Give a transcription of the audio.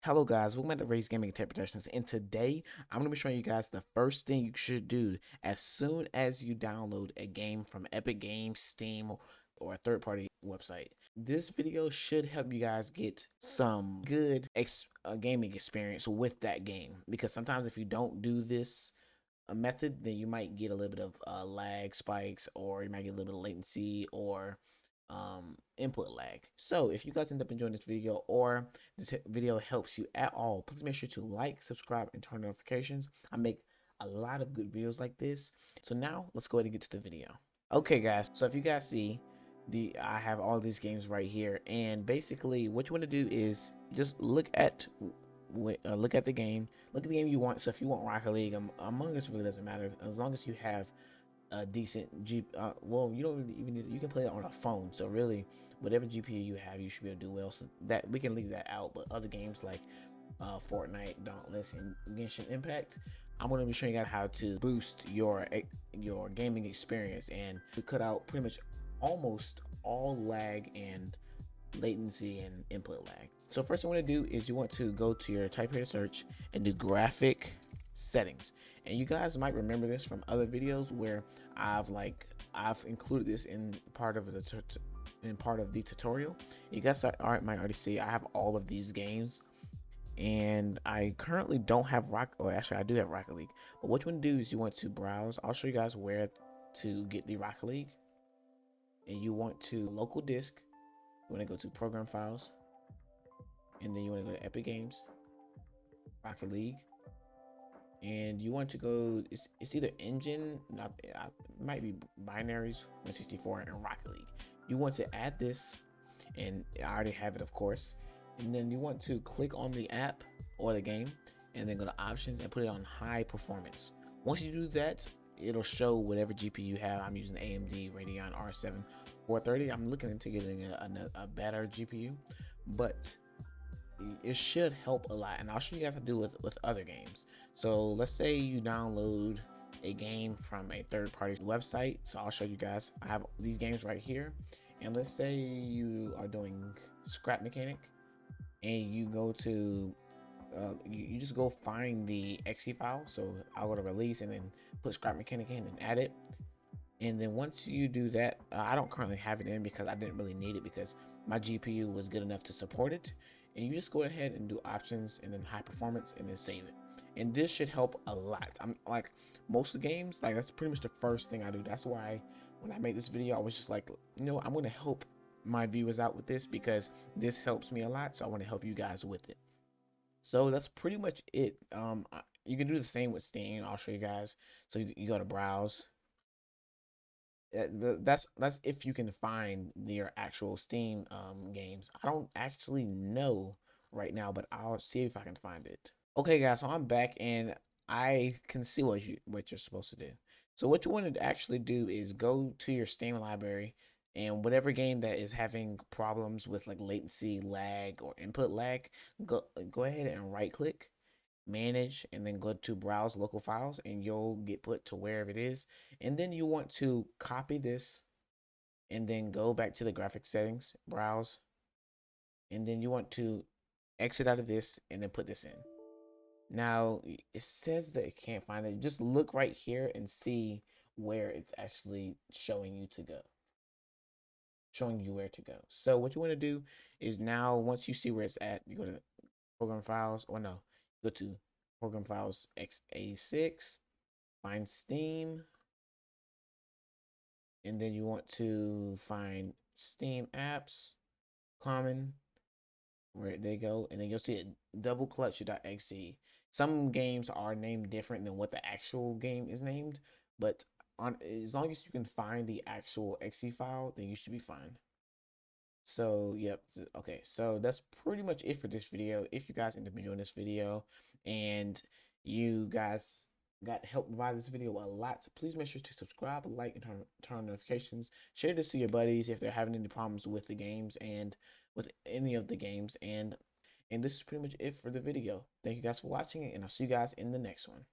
Hello guys, welcome back to Raise Gaming Interpretations, and today I'm going to be showing you guys the first thing you should do as soon as you download a game from Epic Games, Steam, or a third-party website. This video should help you guys get some good gaming experience with that game, because sometimes if you don't do this method, then you might get a little bit of lag spikes, or you might get a little bit of latency, or input lag. So if you guys end up enjoying this video, or this video helps you at all, please make sure to like, subscribe, and turn notifications. I make a lot of good videos like this. So now let's go ahead and get to the video. Okay guys, so if you guys see, I have all these games right here, and basically what you want to do is just look at the game, you want. So if you want Rocket League, Among Us really doesn't matter as long as you have a decent well, you don't really even need, you can play it on a phone. So really, whatever GPU you have, you should be able to do well. So that we can leave that out. But other games like Fortnite, Dauntless, and Genshin Impact, I'm going to be showing you guys how to boost your gaming experience and to cut out pretty much almost all lag and latency and input lag. So first thing you want to do is you want to go to your type here to search and do graphic settings. And you guys might remember this from other videos where I've included this in part of the tutorial. You guys might already see I have all of these games, and I currently don't have actually I do have Rocket League. But what you want to do is you want to browse. I'll show you guys where to get the Rocket League, and you want to local disk. You want to go to program files, and then you want to go to Epic Games, Rocket League, and you want to go, it's either engine, not might be binaries 164 and Rocket League. You want to add this, and I already have it, of course. And then you want to click on the app or the game, and then go to options and put it on high performance. Once you do that, it'll show whatever GPU you have. I'm using AMD Radeon R7 430. I'm looking into getting a better GPU, but it should help a lot. And I'll show you guys how to do it with other games. So let's say you download a game from a third-party website. So I'll show you guys. I have these games right here, and let's say you are doing Scrap Mechanic, and you go to you just go find the exe file. So I'll go to release and then put Scrap Mechanic in and add it. And then once you do that, I don't currently have it in because I didn't really need it because my GPU was good enough to support it. And you just go ahead and do options and then high performance and then save it. And this should help a lot. I'm like, most of the games, like that's pretty much the first thing I do. That's why when I made this video, I was just like, you know, I'm going to help my viewers out with this because this helps me a lot. So I want to help you guys with it. So that's pretty much it. You can do the same with Steam. I'll show you guys. So you go to browse. That's if you can find your actual Steam games. I don't actually know right now, but I'll see if I can find it. Okay guys, so I'm back and I can see what you're supposed to do. So what you want to actually do is go to your Steam library, and whatever game that is having problems with like latency, lag, or input lag, go ahead and right click, manage, and then go to browse local files, and you'll get put to wherever it is. And then you want to copy this and then go back to the graphic settings, browse, and then you want to exit out of this and then put this in. Now it says that it can't find it. Just look right here and see where it's actually showing you where to go. So what you want to do is, now once you see where it's at, you go to program files, or no, go to program files x86, find Steam, and then you want to find Steam apps, common, where they go, and then you'll see it double clutch.exe. Some games are named different than what the actual game is named, but as long as you can find the actual exe file, then you should be fine. So yep, okay, so that's pretty much it for this video. If you guys end up enjoying this video and you guys got helped by this video a lot, please make sure to subscribe, like, and turn on notifications. Share this to your buddies if they're having any problems with the games and with any of the games. And this is pretty much it for the video. Thank you guys for watching it, and I'll see you guys in the next one.